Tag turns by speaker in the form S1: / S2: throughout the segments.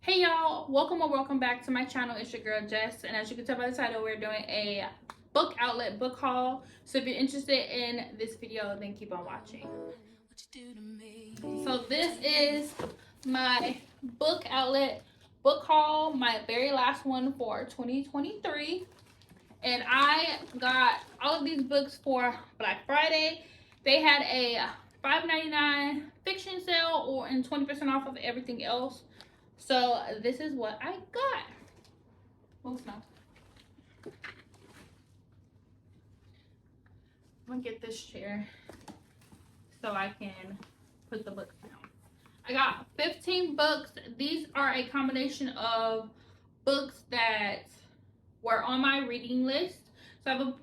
S1: Hey y'all, welcome or welcome back to my channel. It's your girl Jess, and as you can tell by the title, we're doing a book outlet book haul. So if you're interested in this video, then keep on watching. So this is my book outlet book haul, my very last one for 2023. And I got all of these books for Black Friday. They had a $5.99 fiction sale or and 20% off of everything else. So this is what I got. Oh, no. I'm gonna get this chair so I can put the books down. I got 15 books. These are a combination of books that were on my reading list. So I have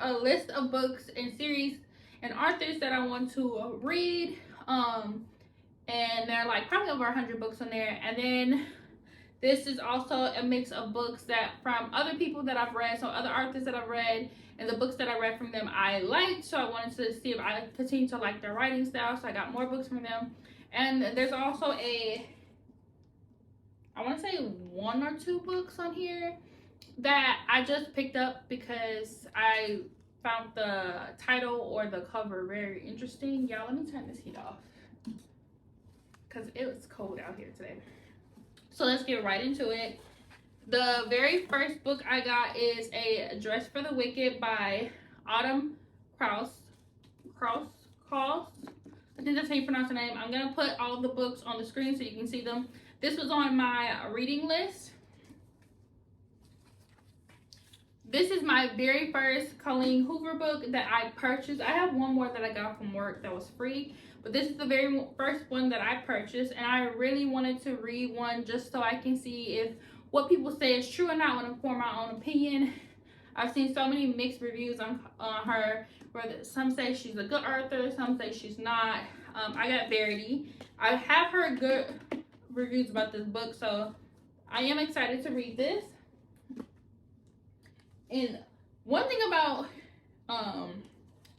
S1: a list of books and series and authors that I want to read. And there are like probably over 100 books on there. And then this is also a mix of books that from other people that I've read, so other authors that I've read, and the books that I read from them I liked. So I wanted to see if I continue to like their writing style. So I got more books from them. And there's also I want to say 1 or 2 books on here that I just picked up because I found the title or the cover very interesting. Y'all, let me turn this heat off because it was cold out here today. So let's get right into it. The very first book I got is A Dress for the Wicked by Autumn Krause. I think that's how you pronounce her name. I'm going to put all the books on the screen so you can see them. This was on my reading list. This is my very first Colleen Hoover book that I purchased. I have one more that I got from work that was free, but this is the very first one that I purchased, and I really wanted to read one just so I can see if what people say is true or not when I form my own opinion. I've seen so many mixed reviews on her, where some say she's a good author, some say she's not. I got Verity. I have heard good reviews about this book, so I am excited to read this. And one thing about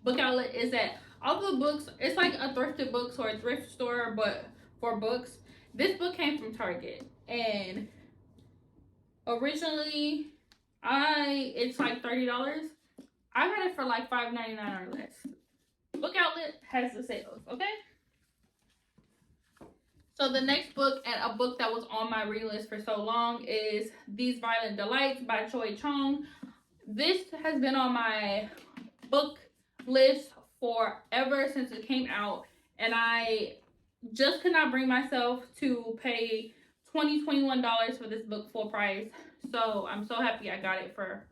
S1: book outlet is that all the books, it's like a thrifted books or a thrift store, but for books. This book came from Target, and originally it's like $30. I got it for like $5.99 or less. Book outlet has the sales, okay? So the next book, and a book that was on my reading list for so long, is These Violent Delights by Choi Chong. This has been on my book list forever since it came out, and I just could not bring myself to pay $21 for this book full price. So I'm so happy I got it for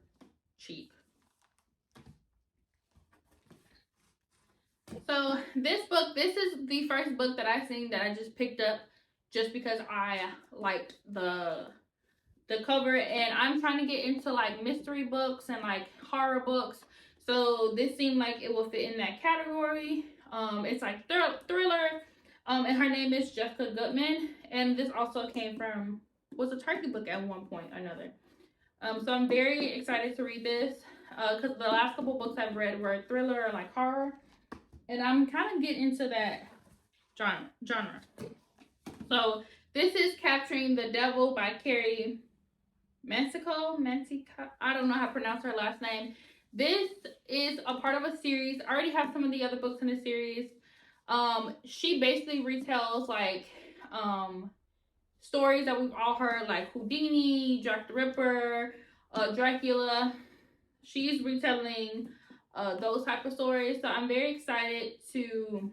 S1: cheap. So this is the first book that I seen that I just picked up just because I liked the cover, and I'm trying to get into like mystery books and like horror books, so this seemed like it will fit in that category. It's like thriller, and her name is Jessica Goodman, and this also came from, was a Turkey book at one point or another. So I'm very excited to read this because the last couple books I've read were thriller or like horror, and I'm kind of getting into that genre. So this is Capturing the Devil by Carrie Mansico, I don't know how to pronounce her last name. This is a part of a series. I already have some of the other books in the series. She basically retells like stories that we've all heard, like Houdini, Jack the Ripper, Dracula. She's retelling those type of stories. So I'm very excited to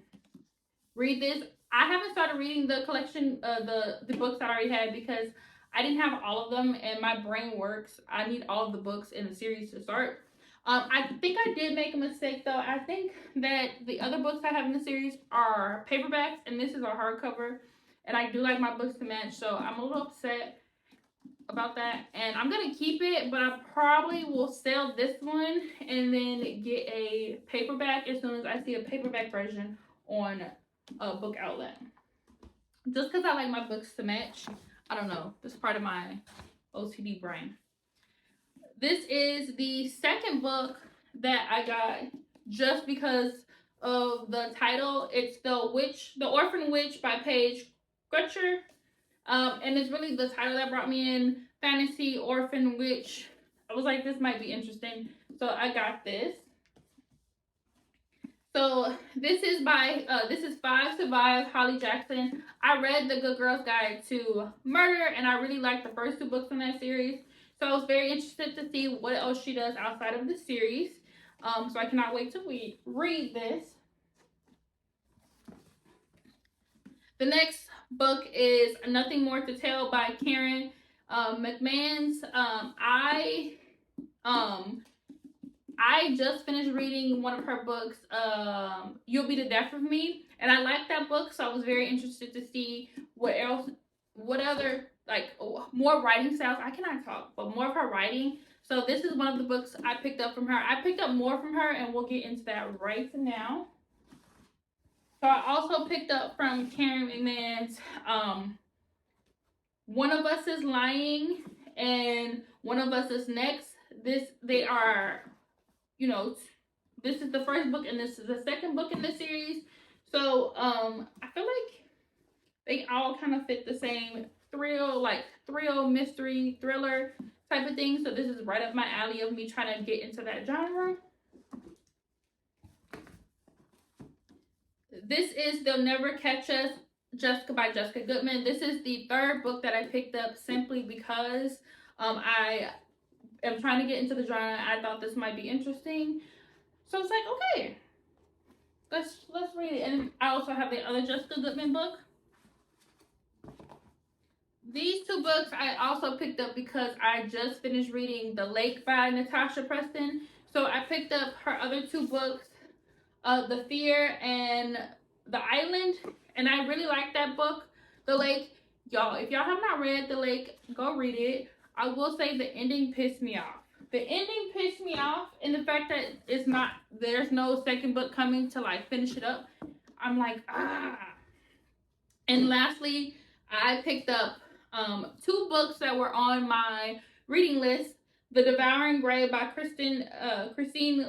S1: read this. I haven't started reading the collection, the books I already had, because I didn't have all of them, and my brain works. I need all of the books in the series to start. I think I did make a mistake, though. I think that the other books I have in the series are paperbacks, and this is a hardcover, and I do like my books to match, so I'm a little upset about that. And I'm going to keep it, but I probably will sell this one and then get a paperback as soon as I see a paperback version on a book outlet. Just because I like my books to match. I don't know. This is part of my OCD brain. This is the second book that I got just because of the title. It's The Orphan Witch by Paige Crutcher. And it's really the title that brought me in, Fantasy Orphan Witch. I was like, this might be interesting. So I got this. So this is by this is 5 Survive, Holly Jackson. I read The Good Girl's Guide to Murder, and I really liked the first 2 books in that series. So I was very interested to see what else she does outside of the series. So I cannot wait to read this. The next book is Nothing More to Tell by Karen McManus. I just finished reading one of her books, You'll Be the Death of Me, and I liked that book, so I was very interested to see what other, like, more writing styles. I cannot talk, but more of her writing. So this is one of the books I picked up from her. I picked up more from her, and we'll get into that right now. So I also picked up from Karen McManus, One of Us is Lying and One of Us is Next. They are, you know, this is the first book and this is the second book in the series. So I feel like they all kind of fit the same thrill, mystery, thriller type of thing. So this is right up my alley of me trying to get into that genre. This is They'll Never Catch Us, Jessica by Jessica Goodman. This is the third book that I picked up simply because I am trying to get into the genre. I thought this might be interesting. So it's like, okay, let's read it. And I also have the other Jessica Goodman book. These 2 books I also picked up because I just finished reading The Lake by Natasha Preston. So I picked up her other 2 books, The Fear and The Island, and I really like that book, The Lake. Y'all, if y'all have not read The Lake, go read it. I will say the ending pissed me off. The ending pissed me off, and the fact that there's no second book coming to like finish it up. I'm like, ah. And lastly, I picked up 2 books that were on my reading list. The Devouring by Christine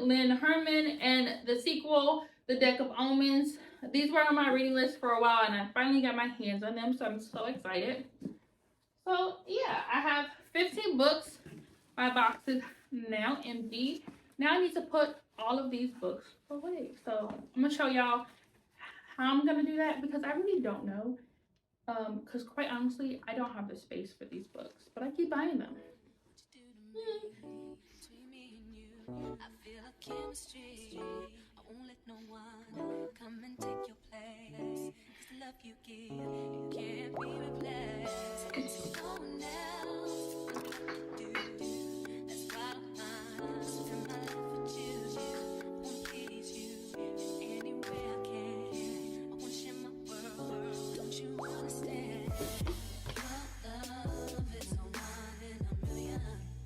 S1: Lynn Herman, and the sequel, The Deck of Omens. These were on my reading list for a while, and I finally got my hands on them, so I'm so excited. So yeah, I have 15 books. My box is now empty. Now I need to put all of these books away. So I'm gonna show y'all how I'm gonna do that because I really don't know. Because quite honestly, I don't have the space for these books, but I keep buying them. I feel a chemistry. I won't let no one come and take your place. Cause the love you give, it can't be replaced. No one else do. That's why I spend my life with you. I won't please you in any way I can. I wanna share my world. Don't you understand? Your love is no one in a million.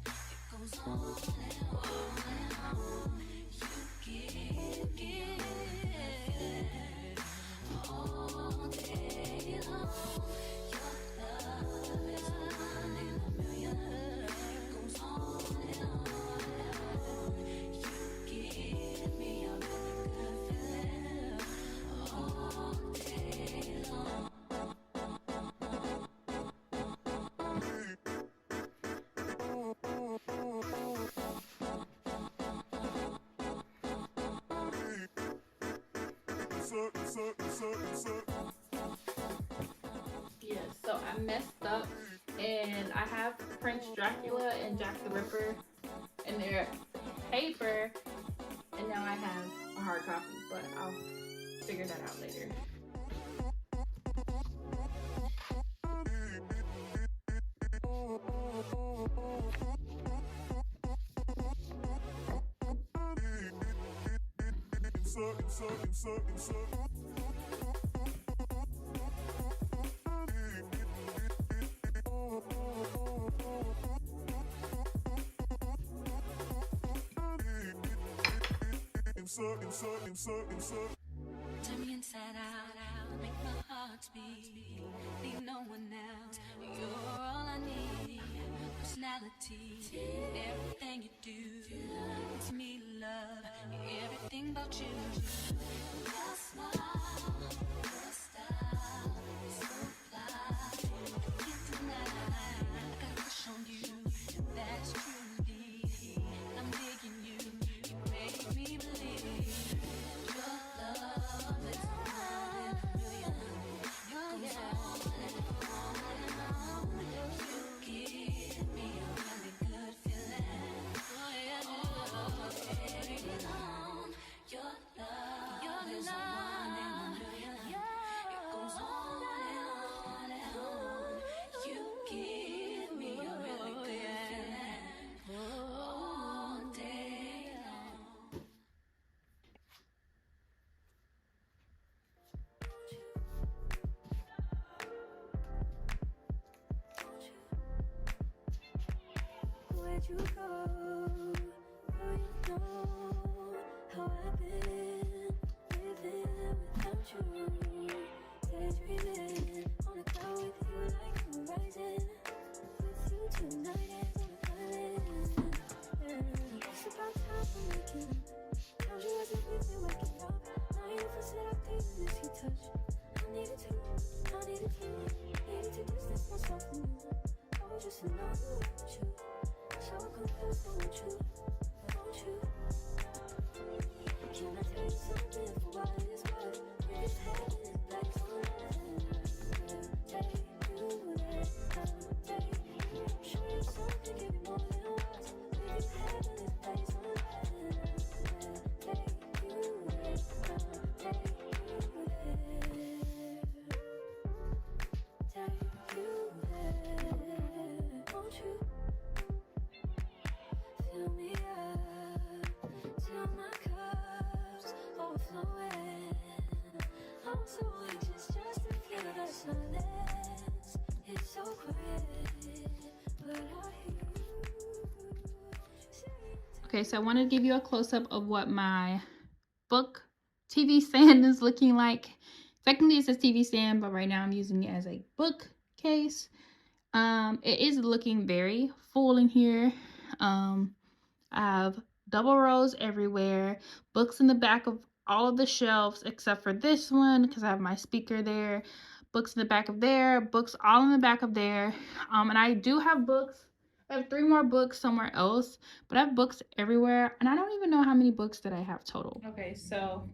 S1: It goes on and on. Yes, so I messed up and I have French Dracula and Jack the Ripper in their paper, and now I have a hard copy, but I'll figure that out later. Turn me inside out, make my heart speak. Need no one else, you're all I need. Personality, everything you do, it's me love, everything about you. Your smile, your style, so fly.
S2: where'd you go? Oh, you know how I've been living without you. Daydreaming on a cloud with you like the horizon. With you tonight and on an island. Yeah, it's about time for making up. Found you wasn't with me waking up. Now you for said I didn't miss your touch. I needed to distance myself from you. I was just alone without you. So confused, won't you? Can I tell you something for what it's worth? We just having it like tonight. Take you there, take. Show you something, give you more than words. We just having it like tonight. Take you there, take you there. Take you there, won't you? Fill me up till my cup's overflowing. I'm so anxious just to feel the silence. It's so quiet, but I hear you saying.
S1: Okay, so I want to give you a close-up of what my book TV stand is looking like. Technically, it says TV stand, but right now I'm using it as a bookcase. It is looking very full in here. I have double rows everywhere, books in the back of all of the shelves except for this one because I have my speaker there, books in the back of there, books all in the back of there. And I do have books. I have 3 more books somewhere else, but I have books everywhere, and I don't even know how many books that I have total. Okay, so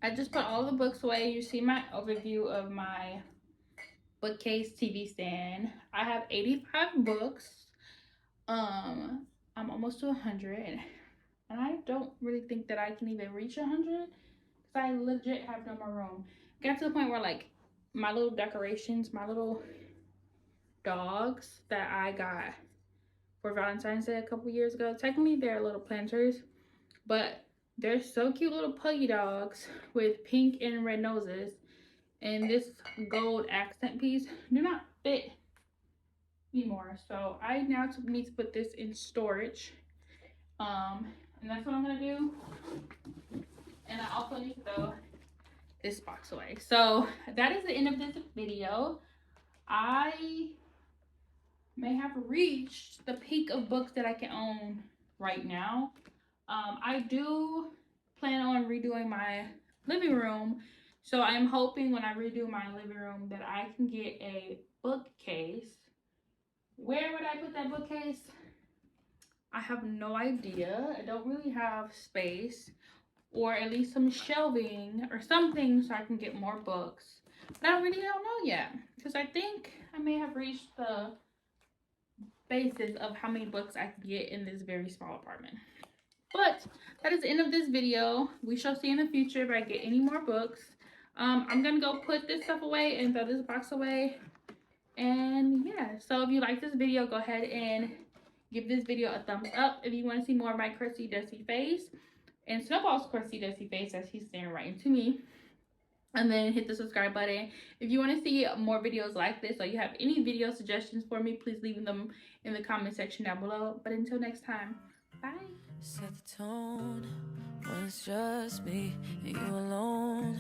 S1: I just put all the books away. You see my overview of my bookcase TV stand. I have 85 books. I'm almost to 100, and I don't really think that I can even reach 100 because I legit have no more room. Got to the point where like my little decorations, my little dogs that I got for Valentine's Day a couple years ago, technically they're little planters, but they're so cute, little puggy dogs with pink and red noses, and this gold accent piece do not fit anymore, so I now need to put this in storage. And that's what I'm gonna do. And I also need to throw this box away. So that is the end of this video. I may have reached the peak of books that I can own right now. I do plan on redoing my living room, so I'm hoping when I redo my living room that I can get a bookcase. Where would I put that bookcase? I have no idea. I don't really have space, or at least some shelving or something so I can get more books. But I really don't know yet because I think I may have reached the basis of how many books I can get in this very small apartment. But that is the end of this video. We shall see in the future if I get any more books. I'm gonna go put this stuff away and throw this box away. And yeah, so if you like this video, go ahead and give this video a thumbs up. If you want to see more of my crusty dusty face and Snowball's crusty dusty face as he's staring right into me, and then hit the subscribe button. If you want to see more videos like this, or you have any video suggestions for me, please leave them in the comment section down below. But until next time, bye.
S2: Set the tone when it's just me and you alone.